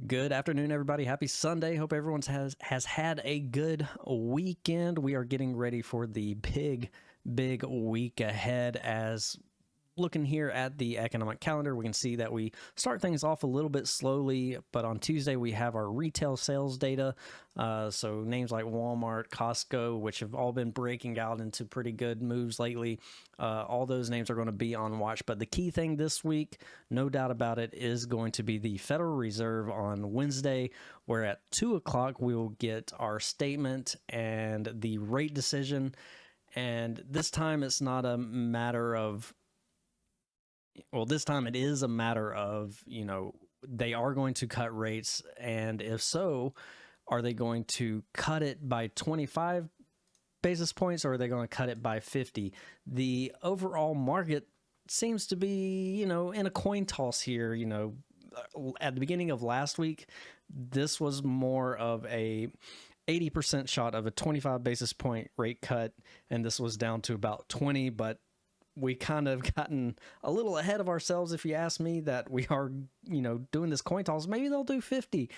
Good afternoon, everybody. Happy Sunday. Hope everyone's has had a good weekend. We are getting ready for the big week ahead. As looking here at the economic calendar, we can see that we start things off a little bit slowly, but on Tuesday we have our retail sales data. So names like Walmart, Costco, which have all been breaking out into pretty good moves lately. All those names are going to be on watch. But the key thing this week, no doubt about it, is going to be the Federal Reserve on Wednesday, where at 2 o'clock we will get our statement and the rate decision. And this time it's not a matter of, well, this time it is a matter of, they are going to cut rates. And if so, are they going to cut it by 25 basis points or are they going to cut it by 50? The overall market seems to be, in a coin toss here. At the beginning of last week, this was more of a 80% shot of a 25 basis point rate cut, and this was down to about 20, but we kind of gotten a little ahead of ourselves, if you ask me, that we are, doing this coin toss. Maybe they'll do 50.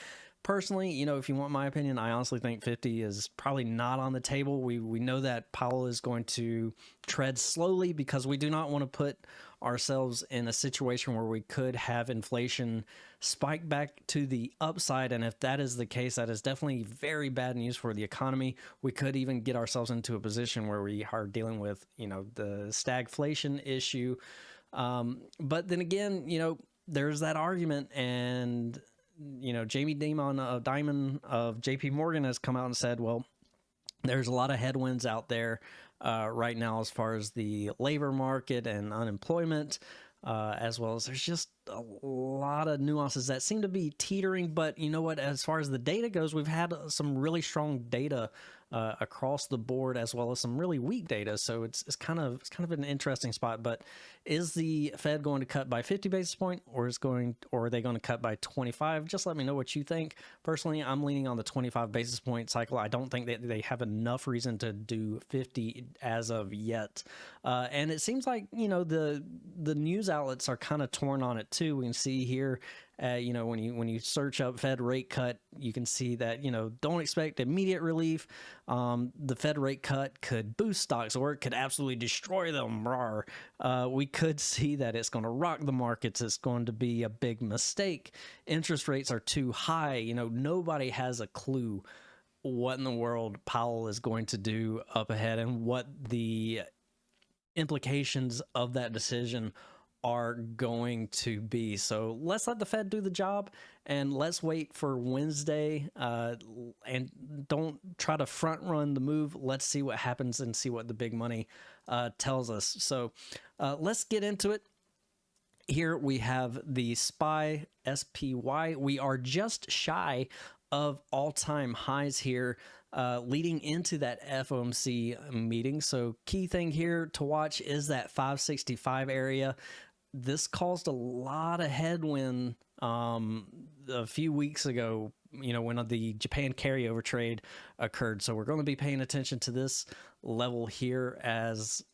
Personally, if you want my opinion, I honestly think 50 is probably not on the table. We know that Powell is going to tread slowly because we do not want to put ourselves in a situation where we could have inflation spike back to the upside. And if that is the case, that is definitely very bad news for the economy. We could even get ourselves into a position where we are dealing with, the stagflation issue. But then again, there's that argument, and Jamie Dimon of JP Morgan has come out and said, well, there's a lot of headwinds out there right now as far as the labor market and unemployment, as well as there's just a lot of nuances that seem to be teetering. But you know what, as far as the data goes, we've had some really strong data across the board, as well as some really weak data. So it's kind of an interesting spot. But is the Fed going to cut by 50 basis point, or are they going to cut by 25? Just let me know what you think. Personally, I'm leaning on the 25 basis point cycle. I don't think that they have enough reason to do 50 as of yet. And it seems like, the news outlets are kind of torn on it too. We can see here, when you search up Fed rate cut, you can see that, don't expect immediate relief. The Fed rate cut could boost stocks, or it could absolutely destroy them. We could see that it's going to rock the markets. It's going to be a big mistake. Interest rates are too high. Nobody has a clue what in the world Powell is going to do up ahead and what the implications of that decision are going to be. So let's let the Fed do the job, and let's wait for Wednesday, and don't try to front run the move. Let's see what happens and see what the big money tells us. So let's get into it. Here we have the SPY, SPY. We are just shy of all-time highs here, leading into that FOMC meeting. So key thing here to watch is that 565 area. This caused a lot of headwind a few weeks ago, when the Japan carryover trade occurred. So we're going to be paying attention to this level here as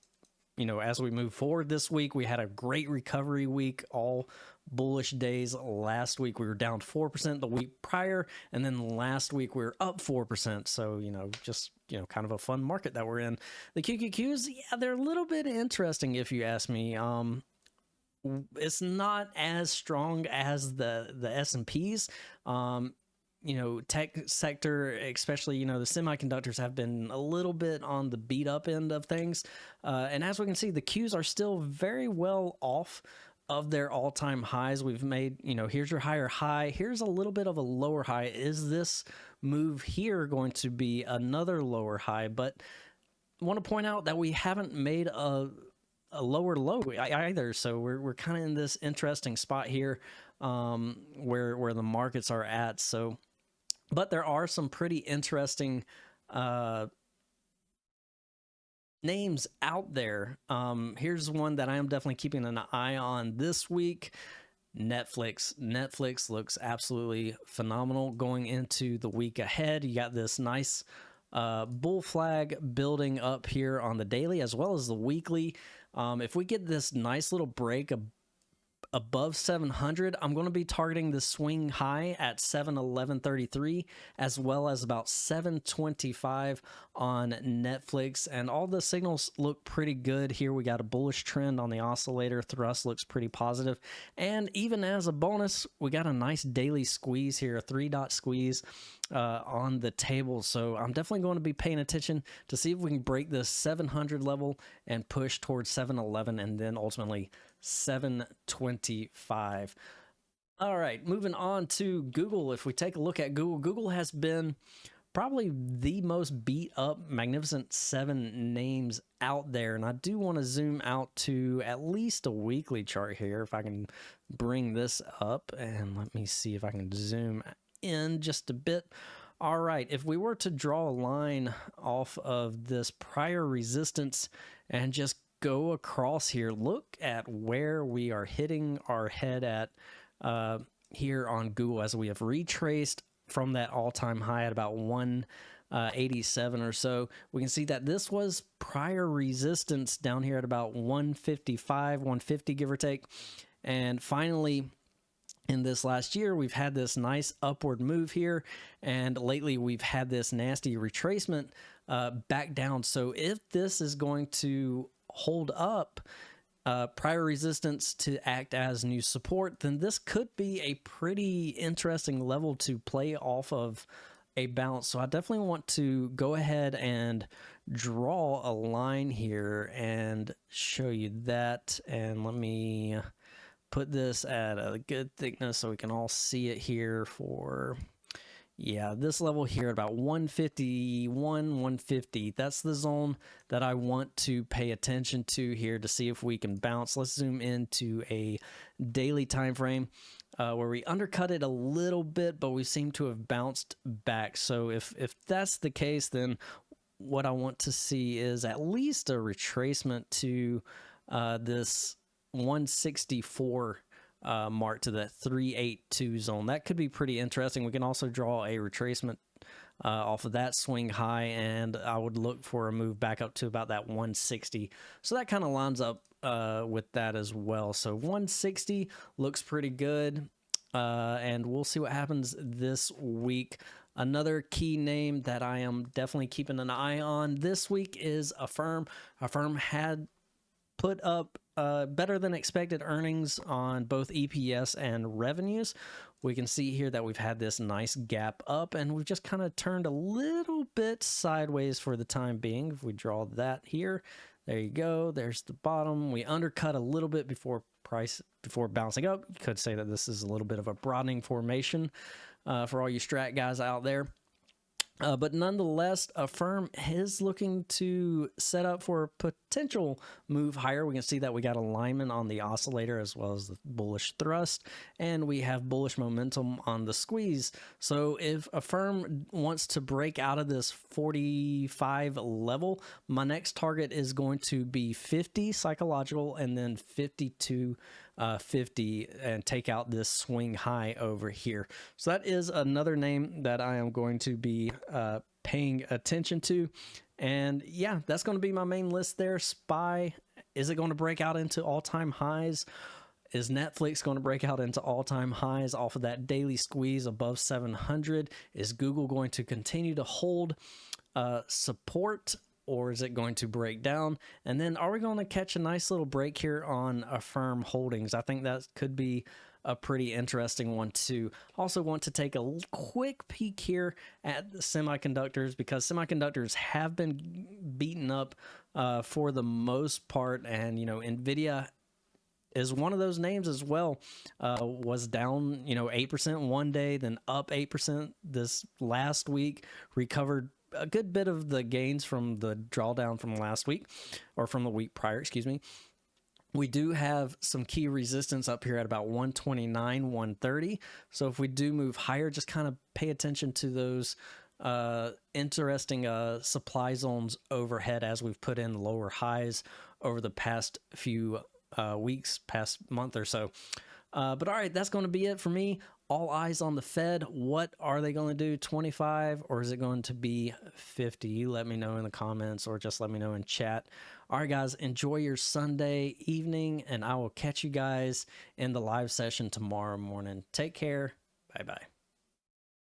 we move forward this week. We had a great recovery week, all bullish days. Last week we were down 4% the week prior, and then last week we were up 4%. So, just, kind of a fun market that we're in. The QQQs, yeah, they're a little bit interesting if you ask me. It's not as strong as the S&Ps. Tech sector, especially, the semiconductors have been a little bit on the beat up end of things. And as we can see, the Qs are still very well off of their all-time highs. We've made, here's your higher high. Here's a little bit of a lower high. Is this move here going to be another lower high? But I want to point out that we haven't made a lower low either. So we're kind of in this interesting spot here, where the markets are at. So, but there are some pretty interesting names out there. Here's one that I am definitely keeping an eye on this week. Netflix looks absolutely phenomenal going into the week ahead. You got this nice bull flag building up here on the daily as well as the weekly. If we get this nice little break above 700, I'm going to be targeting the swing high at 711.33, as well as about 725 on Netflix. And all the signals look pretty good here. We got a bullish trend on the oscillator. Thrust looks pretty positive. And even as a bonus, we got a nice daily squeeze here, a 3-dot squeeze on the table. So I'm definitely going to be paying attention to see if we can break this 700 level and push towards 711 and then ultimately 725. All right, moving on to Google. If we take a look at Google, Google has been probably the most beat up Magnificent Seven names out there. And I do want to zoom out to at least a weekly chart here. If I can bring this up, and let me see if I can zoom in just a bit. All right, if we were to draw a line off of this prior resistance and just go across here, look at where we are hitting our head at here on Google, as we have retraced from that all-time high at about 187 or so. We can see that this was prior resistance down here at about 155, 150, give or take. And finally, in this last year, we've had this nice upward move here, and lately we've had this nasty retracement back down. So if this is going to hold up prior resistance to act as new support, then this could be a pretty interesting level to play off of a bounce. So I definitely want to go ahead and draw a line here and show you that. And let me put this at a good thickness so we can all see it here for, yeah, this level here at about 151, 150. That's the zone that I want to pay attention to here to see if we can bounce. Let's zoom into a daily time frame where we undercut it a little bit, but we seem to have bounced back. So if that's the case, then what I want to see is at least a retracement to this 164 mark, to that 382 zone. That could be pretty interesting. We can also draw a retracement off of that swing high, and I would look for a move back up to about that 160. So that kind of lines up with that as well. So 160 looks pretty good, and we'll see what happens this week. Another key name that I am definitely keeping an eye on this week is AFRM. AFRM had put up better than expected earnings on both EPS and revenues. We can see here that we've had this nice gap up, and we've just kind of turned a little bit sideways for the time being. If we draw that here, there you go. There's the bottom. We undercut a little bit before bouncing up. You could say that this is a little bit of a broadening formation for all you strat guys out there. But nonetheless, AFRM is looking to set up for a potential move higher. We can see that we got alignment on the oscillator as well as the bullish thrust, and we have bullish momentum on the squeeze. So if AFRM wants to break out of this 45 level, my next target is going to be 50 psychological and then 52 50 and take out this swing high over here. So that is another name that I am going to be paying attention to. And yeah, that's going to be my main list there. SPY, is it going to break out into all-time highs? Is Netflix going to break out into all-time highs off of that daily squeeze above 700? Is Google going to continue to hold support, or is it going to break down? And then are we going to catch a nice little break here on AFRM holdings? I think that could be a pretty interesting one too. Also want to take a quick peek here at the semiconductors, because semiconductors have been beaten up for the most part. And, you know, NVIDIA is one of those names as well. Was down, 8% one day, then up 8% this last week, recovered a good bit of the gains from the drawdown from last week, or from the week prior, excuse me. We do have some key resistance up here at about 129, 130. So if we do move higher, just kind of pay attention to those interesting supply zones overhead, as we've put in lower highs over the past few weeks, past month or so. But all right, that's going to be it for me. All eyes on the Fed. What are they going to do? 25 or is it going to be 50? You let me know in the comments or just let me know in chat. All right, guys, enjoy your Sunday evening, and I will catch you guys in the live session tomorrow morning. Take care. Bye-bye.